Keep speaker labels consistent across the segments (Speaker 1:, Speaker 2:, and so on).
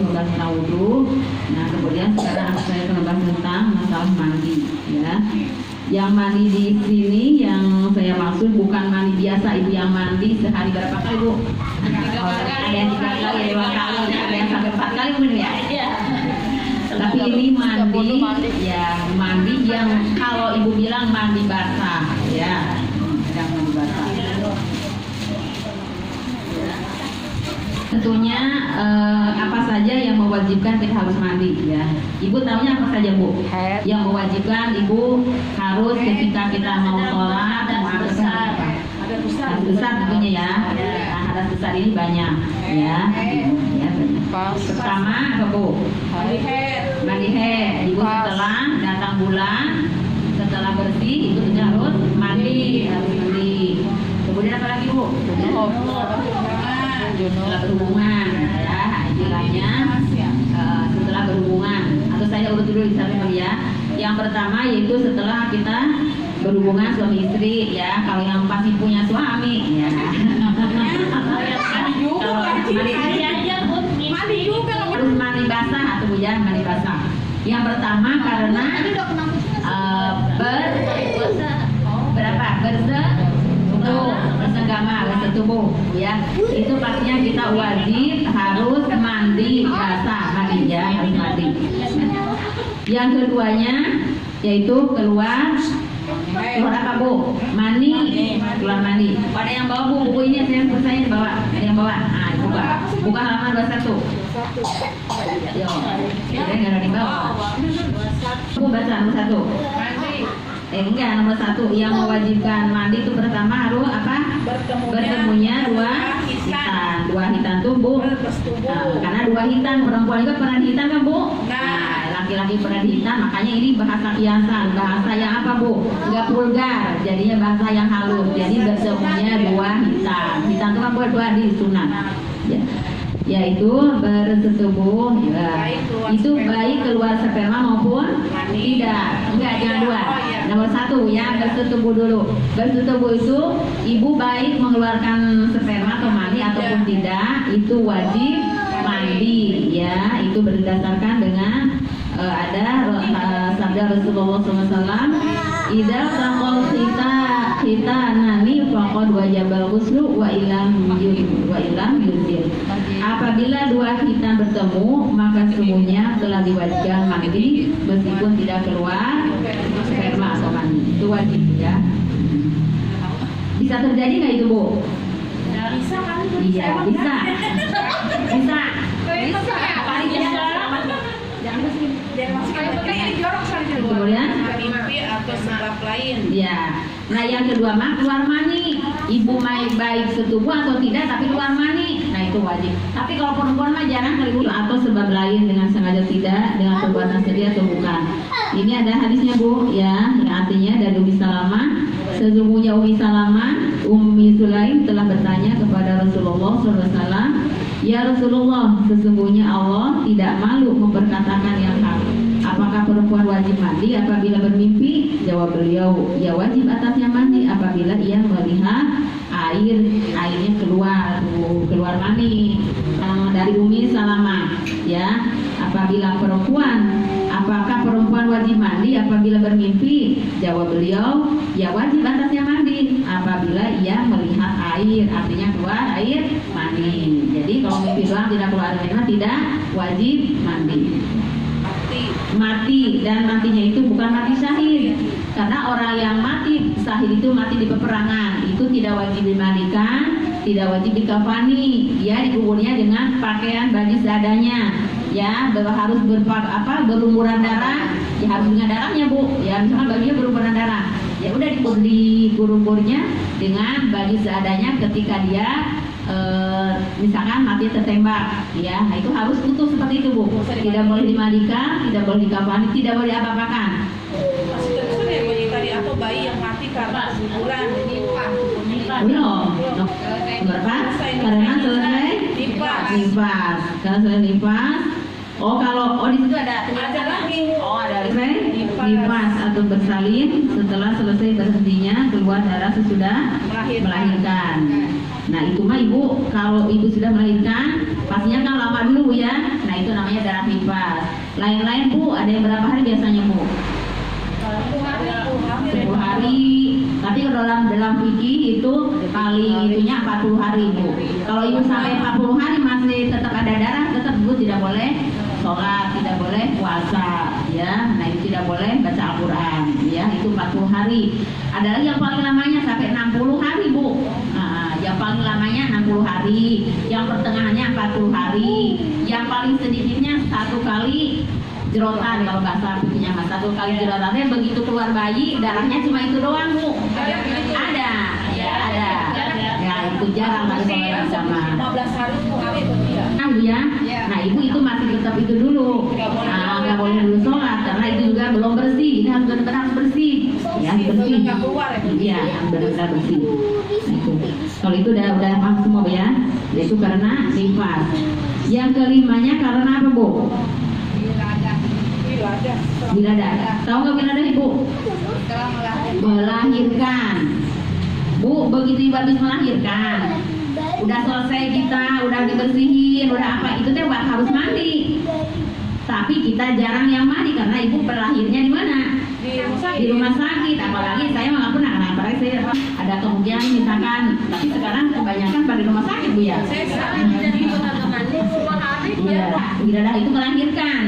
Speaker 1: membahas tentang wudhu. Nah kemudian sekarang saya akan membahas tentang masalah mandi ya. Yang mandi di sini yang saya maksud bukan mandi biasa, ibu yang mandi sehari berapa kali bu? Ada yang 3 kali, ada 2 kali, ada yang sampai 4 kali mungkin ya. Tapi ini mandi ya, mandi yang kalau ibu bilang mandi basah ya, yang mandi basah. Tentunya apa saja yang mewajibkan kita harus mandi ya. Ibu tahunya apa saja bu? Yang mewajibkan ibu harus ketika kita mau sholat dan hadas besar tentunya ya. Nah, hadas besar ini banyak ya. Pertama apa bu? Mandi haid. Ibu setelah datang bulan, setelah bersih ibu harus mandi, Kemudian apa lagi bu? Setelah berhubungan ya, istilahnya setelah berhubungan, atau saya urut dulu di sana ya. Yang pertama yaitu setelah kita berhubungan suami istri ya, kalau yang pasti punya suami ya. Kalau mandi juga harus mandi basah atau ya mandi basah. Yang pertama karena bersetubuh ya, itu pastinya kita wajib harus mandi basah, mandi ya, harus mandi. Yang keduanya yaitu keluar apa bu? Mani, keluar mandi. Pada yang bawa buku ini saya bawa, ada yang bawa. Nah, buka halaman 21. Yo, saya nggak ada di bawah. Bu baca nomor 1. Enggak, nomor 1 yang mewajibkan mandi itu pertama harus apa? Bertemunya 2 hitan. 2 hitan tuh bu. Karena 2 hitan, perempuan juga pernah dihitan kan bu? Nah, laki-laki pernah dihitan, makanya ini bahasa kiasan, bahasa yang apa bu? Enggak vulgar, jadinya bahasa yang halus. Jadi bertemunya 2 hitan. Hitan itu kan buat 2 di sunat. Ya. Yaitu bersetubuh ya. Itu baik keluar sperma maupun tidak. Enggak, jangan 2. Nomor 1 ya, bersetubuh dulu. Bersetubuh itu ibu baik mengeluarkan sperma atau mani ataupun tidak, itu wajib mandi ya. Itu berdasarkan dengan ada sabda Rasulullah SAW, idza taqal kita nani faqad wajibal ghuslu wa ilam yuzil. Apabila 2 hitan bertemu, maka semuanya telah diwajibkan mandi meskipun tidak keluar sperma atau mani. Itu wajib ya. Bisa terjadi nggak itu bu?
Speaker 2: Bisa kan?
Speaker 1: Iya bisa. Bisa. Kemudian
Speaker 2: mimpi atau sebab lain.
Speaker 1: ya. Nah yang kedua mah keluar mani. Ibu baik setubuh atau tidak tapi keluar mani. Nah itu wajib. Tapi kalau perempuan mah jarang kali atau sebab lain dengan sengaja tidak, dengan perbuatan sedih atau bukan. Ini ada hadisnya bu ya, yang artinya dari Ummi Salamah. Sesungguhnya Ummi Sulaim telah bertanya kepada Rasulullah SAW, ya Rasulullah, sesungguhnya Allah tidak malu memperkatakan yang hak. Apakah perempuan wajib mandi apabila bermimpi? Jawab beliau, ya wajib atasnya mandi apabila ia melihat airnya keluar mani. Dari Ummi Salamah ya, apabila apakah perempuan wajib mandi apabila bermimpi? Jawab beliau, ya wajib atasnya mandi apabila ia melihat air, artinya keluar air mani. Jadi kalau mimpi doang tidak keluar air mani tidak wajib mandi. Mati, dan matinya itu bukan mati syahid, karena orang yang mati syahid itu mati di peperangan, itu tidak wajib dimandikan, tidak wajib dikafani, dia dikuburnya dengan pakaian baju seadanya ya, harus berlumuran darah ya, harus dengan darahnya bu ya, misalkan bajunya berlumuran darah ya udah dikuburnya dengan baju seadanya. Ketika dia misalkan mati tertembak ya, nah itu harus utuh seperti itu bu, tidak boleh dimandikan, tidak boleh dikafani, tidak boleh diapa-apakan.
Speaker 2: Masih terus ya bayi tadi atau bayi yang mati karena guguran
Speaker 1: belum berapa? Karena selesai nifas. Karena selesai nifas. Kalau di situ ada
Speaker 2: lagi.
Speaker 1: Ada nifas atau bersalin setelah selesai berhentinya keluar darah sesudah melahirkan. Nah itu mah ibu, kalau ibu sudah melahirkan pastinya kan lama dulu ya. Nah itu namanya darah nifas. Lain-lain bu, ada yang berapa hari biasanya bu? 10 hari. Tapi dalam fikih itu paling itunya 40 hari bu. Kalau ibu sampai 40 hari masih tetap ada darah, tetap ibu tidak boleh sholat, tidak boleh puasa, ya. Nah itu tidak boleh baca Al-Quran, ya. Itu 40 hari. Ada lagi yang paling lamanya sampai 60 hari bu. Nah, yang paling lamanya 60 hari, yang pertengahannya 40 hari, yang paling sedikitnya 1 kali jerotan kalau bahasa fikihnya mas, 1 kali jerotannya begitu keluar bayi darahnya cuma itu doang bu. Ada, ya ada. Ya itu jarang ada kalau sama.
Speaker 2: 15 hari itu hari itu ya.
Speaker 1: Nah, ya. Nah ibu itu masih tetap itu dulu. Nah, nggak boleh dulu sholat karena itu juga belum bersih. Ini harus benar-benar bersih. Ya bersih. Iya, harus benar-benar bersih. Nah, itu. Kalau itu udah paham semua ya. Yaitu karena nifas. Yang kelimanya karena apa bu? Wiladah. Tahu nggak wiladah ibu? Melahirkan. Bu, begitu ibu habis melahirkan, udah selesai kita, udah dibersihin, udah apa itu teh harus mandi. Tapi kita jarang yang mandi karena ibu berlahirnya di mana? Di rumah sakit. Apalagi saya nggak pernah, apalagi saya ada kemungkinan misalkan. Tapi sekarang kebanyakan pada rumah sakit bu ya. Iya, wiladah itu melahirkan.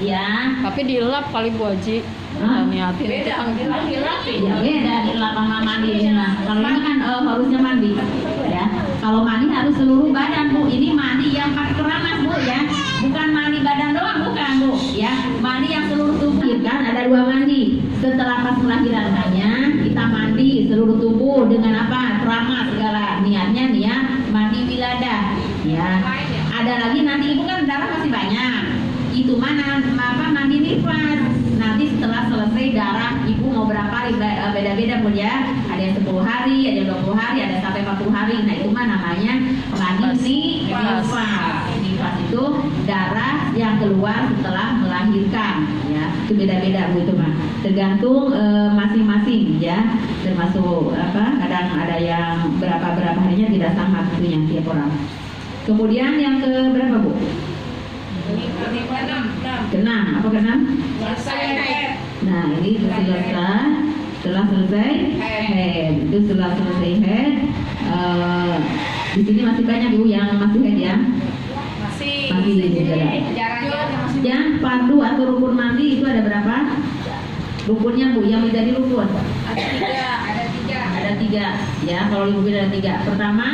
Speaker 1: Ya.
Speaker 3: Tapi dilap kali Bu Haji. Niatin itu kan
Speaker 2: Dilap.
Speaker 1: Ya beda dilap sama mandi ini mah. Kalau ini kan harusnya mandi. Ya. Kalau mandi harus seluruh badan bu. Ini mandi yang pakai keramas bu ya. Bukan mandi badan doang, bukan bu. Ya. Mandi yang seluruh tubuh. Kan ada 2 mandi. Setelah pas melahirkannya kita mandi seluruh tubuh dengan apa? Keramas segala. Niatnya nih ya mandi wiladah. Ya. Ada lagi nanti ibu kan darah masih banyak. Itu mana apa mandi nifas. Nanti setelah selesai darah ibu mau berapa hari beda-beda pun ya. Ada yang 10 hari, ada yang 20 hari, ada yang sampai 40 hari. Nah itu mah namanya mandi nifas. Nifas itu darah yang keluar setelah melahirkan ya. Itu beda-beda bu itu mah. Tergantung masing-masing ya. Termasuk apa? Kadang ada yang berapa harinya tidak sama tentunya tiap orang. Kemudian yang ke berapa bu? Keenam. Apa keenam? Nah ini setelah selesai head. Itu setelah selesai head. Di sini masih banyak bu yang masih head ya. Masih juga. Yang fardu atau rukun mandi itu ada berapa? Rukunnya bu yang menjadi rukun. Ada 3 ya. Kalau ibu ada 3. Pertama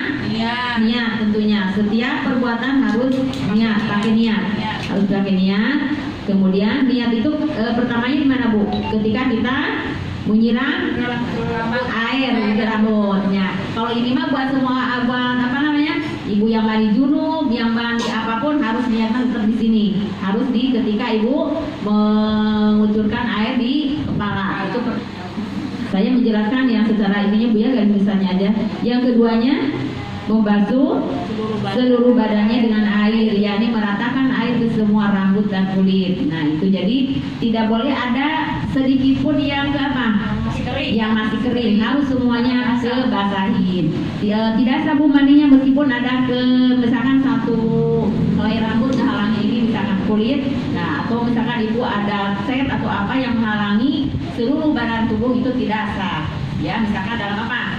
Speaker 1: niat tentunya. Setiap perbuatan harus niat, pakai niat. Harus pakai niat. Kemudian niat itu pertamanya di mana bu? Ketika kita menyiram air di rambutnya. Kalau ini mah buat semua buat apa namanya? Ibu yang mandi junub, yang mandi apapun harus niatkan tetap di sini. Harus di ketika ibu mengucurkan air di kepala. Itu saya menjelaskan yang secara ininya bu ya, kan misalnya aja. Yang keduanya membasuh seluruh badannya dengan air, yakni meratakan air ke semua rambut dan kulit. Nah itu jadi tidak boleh ada sedikit pun yang apa? Yang masih kering, harus semuanya basahin. Tidak sabun mandinya meskipun ada misalkan satu helai rambut menghalangi ini misalkan kulit. Nah atau misalkan ibu ada set atau apa yang menghalangi seluruh badan tubuh itu tidak sah. Ya misalkan dalam apa?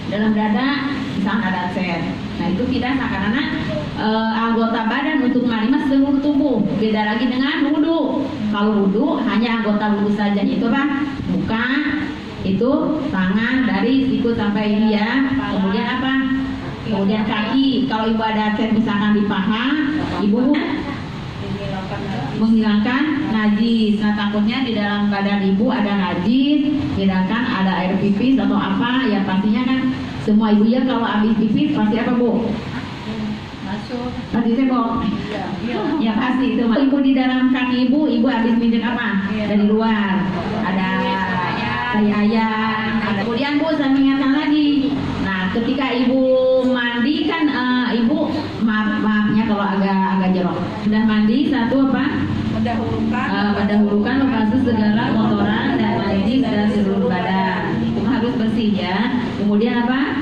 Speaker 1: Dalam dada misalkan ada set. Nah itu tidak sah karena anggota badan untuk mandi seluruh tubuh. Beda lagi dengan wudhu. Kalau wudhu hanya anggota wudhu saja, itu apa? Muka, itu tangan dari siku sampai ini ya. Kemudian apa? Kemudian kaki. Kalau ibu ada set misalkan di paha, ibu menghilangkan najis. Nah takutnya di dalam badan ibu ada najis, sedangkan ada air pipis atau apa, ya pastinya kan semua ibu ya kalau habis pipis pasti apa bu? Pasti cebok. Ya pasti itu. Ibu di dalam kaki ibu habis minjem apa? Dari luar. Ada tai ayam. Kemudian bu saya mengingatkan lagi. Nah ketika ibu mandi kan ibu maafnya kalau agak jorok. Sudah mandi satu apa? Mendahulukan membasuh segala kotoran dan najis dari seluruh badan. Itu harus bersih ya. Kemudian apa?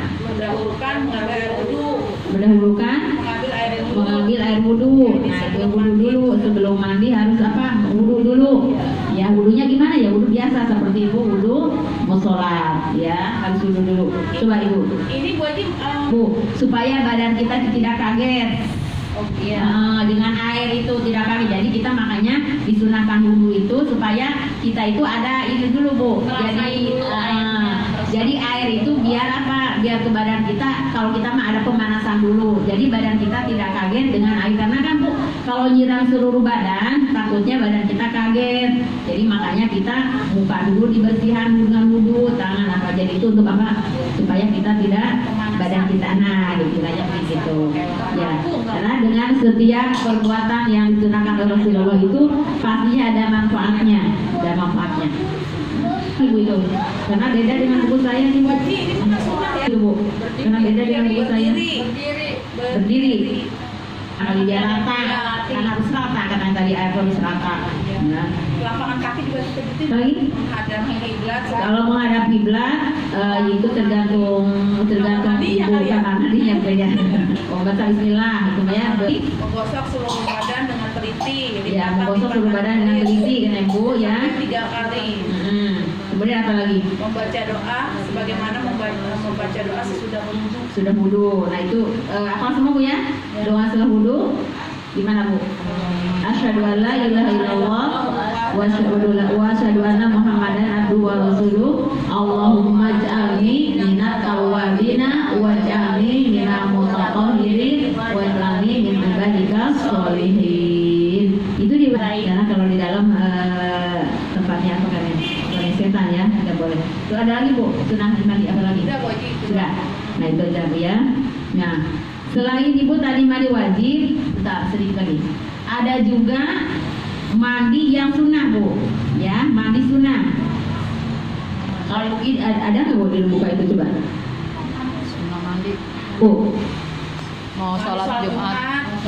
Speaker 2: mendahulukan mengambil air wudhu.
Speaker 1: Mendahulukan
Speaker 2: Mengambil air wudhu.
Speaker 1: mengambil air wudhu. Nah, itu wudhu dulu sebelum mandi harus apa? Wudhu dulu. Ya, wudhunya gimana ya? Wudhu biasa seperti ibu wudhu mau sholat, ya harus wudhu dulu. Coba ibu,
Speaker 2: Ini Bu Haji,
Speaker 1: bu, supaya badan kita tidak kaget. Dengan air itu tidak kaget. Jadi kita makanya disunahkan wudhu itu supaya kita itu ada ini dulu bu. Jadi air itu biar apa? Biar ke badan kita. Kalau kita mah ada pemanasan dulu. Jadi badan kita tidak kaget dengan air karena kan bu, kalau nyiram seluruh badan takutnya badan kita kaget. Jadi makanya kita muka dulu dibersihkan dengan wudhu, tangan apa. Jadi itu untuk apa? Supaya kita tidak badan kita gitu aja begitu. Ya, karena dengan setiap perbuatan yang disunahkan oleh Rasulullah itu pastinya ada manfaatnya, Ibu itu, karena beda dengan buku saya nih bu.
Speaker 2: ini bukan sunat ya.
Speaker 1: Itu bu, karena beda dengan buku saya. Berdiri. Kalau dia rata, kan harus rata karena tadi air harus rata. Nah,
Speaker 2: Lapangan kaki juga seperti itu.
Speaker 1: lagi
Speaker 2: Menghadap kiblat.
Speaker 1: kalau menghadap kiblat itu tergantung ibu kanan hadinya beda. Membaca Bismillah itu ya.
Speaker 2: Menggosok seluruh badan dengan teliti.
Speaker 1: Ya, menggosok seluruh badan dengan teliti kan ibu ya.
Speaker 2: 3 kali.
Speaker 1: Kemudian apa lagi?
Speaker 2: Membaca doa sebagaimana membaca doa sesudah wudhu.
Speaker 1: Sudah wudhu. Nah itu apa semua bu ya? Doa setelah wudhu gimana bu? Asyhadu an la ilaha illallah wa asyhadu anna Muhammadan abduhu wa rasuluh. Allahumma ij'alni minat tawwabina wa ij'alni minal mutatahhirin wa ij'alni min ibadikas sholihin. Itu karena kalau di dalam tempatnya apa kan ya? Setan ya, tidak boleh. Itu ada lagi bu, sunah mandi apa lagi?
Speaker 2: Sudah Bu Haji.
Speaker 1: Sudah. Nah itu aja bu ya. Nah selain ibu tadi mandi wajib, sedikit lagi. Ada juga mandi yang sunnah bu, ya mandi sunnah. Kalau ibu ada nggak bu di buka itu coba?
Speaker 3: Sunnah mandi.
Speaker 1: Bu.
Speaker 3: Mau sholat Jumat.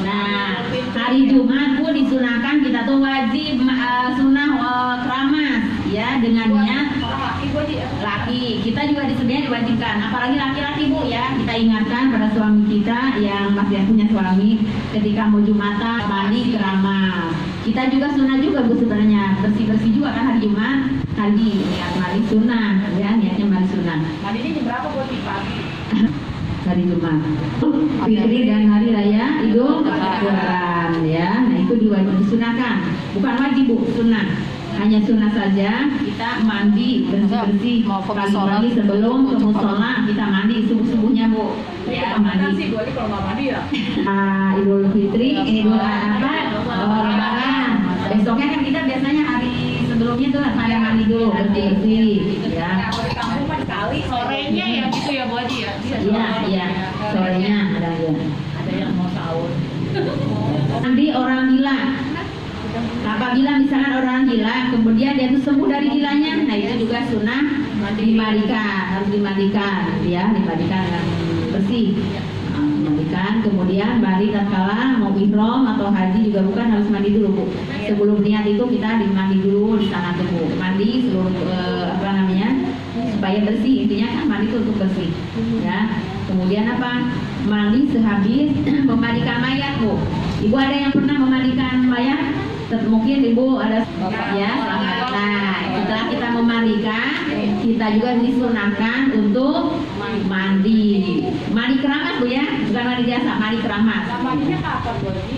Speaker 1: Nah hari Jumat bu disunahkan kita tuh wajib sunnah keramas ya dengan niat
Speaker 2: Laki Bu Haji.
Speaker 1: laki. Kita juga sebenarnya diwajibkan, apalagi laki-laki bu ya. Kita ingatkan pada suami kita yang masih punya suami ketika mau Jumatan mandi keramas. Kita juga sunnah juga bu sebenarnya, bersih-bersih juga kan hari Jumat. Hari niat mandi sunnah ya, niatnya mandi sunnah
Speaker 2: Mandinya jam berapa Bu Haji? Pagi.
Speaker 1: hari Jumat, Fitri dan hari raya Idul Adha ya. Nah itu disunahkan, bukan wajib bu, sunnah. Hanya sunnah saja kita mandi bersih-bersih pagi-pagi sebelum ke musola kita mandi subuh-subuhnya bu ya mandi.
Speaker 2: Sih Bu Haji kalau nggak mandi ya.
Speaker 1: Idul Fitri, Idul Adha, Lebaran. Besoknya kan kita biasanya hari sebelumnya tuh pada mandi dulu bersih-bersih ya.
Speaker 2: Kalau di kampung mah sekali sorenya ya gitu ya Bu Haji ya.
Speaker 1: Iya, sorenya ada ya.
Speaker 2: Ada yang mau sahur.
Speaker 1: Mandi orang gila. Apabila misalkan orang gila, kemudian dia tuh sembuh dari gilanya, nah itu juga sunnah dimandikan, harus dimandikan, ya, dimandikan dengan bersih. Dimandikan, kemudian mandi tatkala mau ihram atau haji juga bukan harus mandi dulu bu. Sebelum niat itu kita dimandi dulu di tanah tubuh, mandi seluruh supaya bersih. Intinya kan mandi itu untuk bersih, ya. Kemudian apa? Mandi sehabis memandikan mayat bu. Ibu ada yang pernah memandikan mayat? Mungkin ibu ada ya. Nah setelah kita memandikan, kita juga disunahkan untuk mandi keramas bu ya, bukan mandi biasa, mandi keramas.
Speaker 2: Mandinya kapan Bu Haji?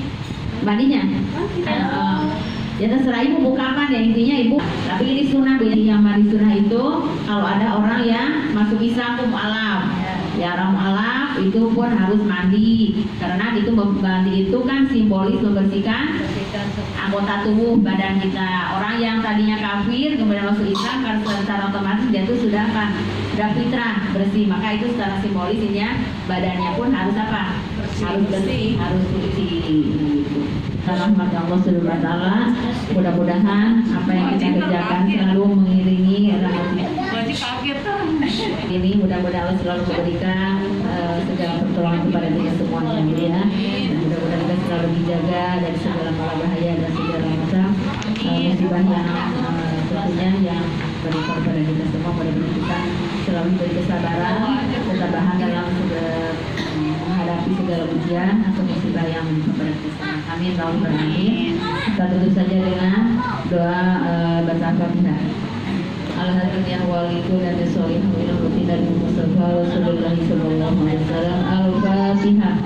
Speaker 1: Mandinya ya terserah ibu mau kapan ya, intinya ibu. Tapi ini sunnah bu, yang mandi sunnah itu kalau ada orang yang masuk Islam mu'alaf ya, orang mu'alaf itu pun harus mandi karena itu mandi itu kan simbolis membersihkan anggota tubuh badan kita. Orang yang tadinya kafir kemudian masuk Islam kan secara otomatis dia itu sudah fitrah bersih, maka itu secara simbolisnya badannya pun harus apa? Harus bersih, harus bersih gitu. Rahmat Allah Subhanahu wa taala, mudah-mudahan apa yang kita kerjakan selalu mengiringi rahmat
Speaker 2: Haji kaget
Speaker 1: ini. Mudah-mudahan Allah selalu memberikan segala pertolongan kepada kita semuanya ya. Dan mudah-mudahan kita selalu dijaga dari segala bahaya dan segala macam musibah yang tentunya yang berikan kepada kita semua, mudah-mudahan kita selalu diberi kesabaran, ketabahan dalam menghadapi segala ujian atau musibah yang menimpa pada kita. Amin, Allahumma amin. Kita tutup saja dengan doa baca Al-Fatihah. Al-Hadiyah walidu dan solihin ila rutina Mustafa Rasulullah sallallahu alaihi wasallam. Al-Fatihah.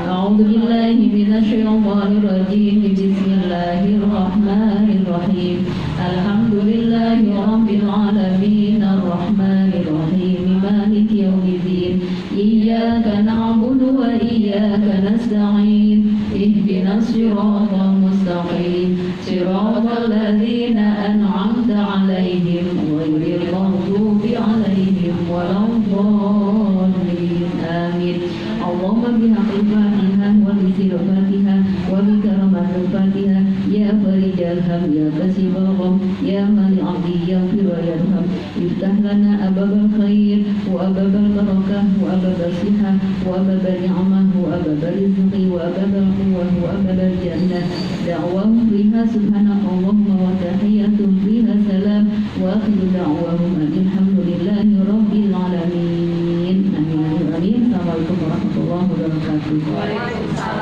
Speaker 1: A'udzu billahi minasyaitonir rajim. Bismillahirrahmanirrahim. Alhamdulillahi rabbil alamin arrahmanir rahim maliki yaumiddin. Iyyaka na'budu wa iyyaka nasta'in. Ihdinas siratal mustaqim. Siratal ladzina an'amta 'alaihim ghairil maghdubi 'alaihim waladdallin. Amin. Allahumma bihaqqil Fatihah wa bisiril Fatihah wa bi karamatil Fatihah ya farijal ham ya kasibal gham ya mali 'abdi yaghfir wa yarham. Iftah lana ababal khair wa ababal barakah wa ababal sihah wa ababal ni'mah wa ababal rizqi wa ababal quwwah wa ababal jannah. Da'wahum fiha subhanakallahumma wa tahiyyatuhum fiha salam wa akhiru da'wahum alhamdulillahi rabbil alamin. Amin. Assalamualaikum warahmatullahi wabarakatuh.
Speaker 2: Waalaikumsalam.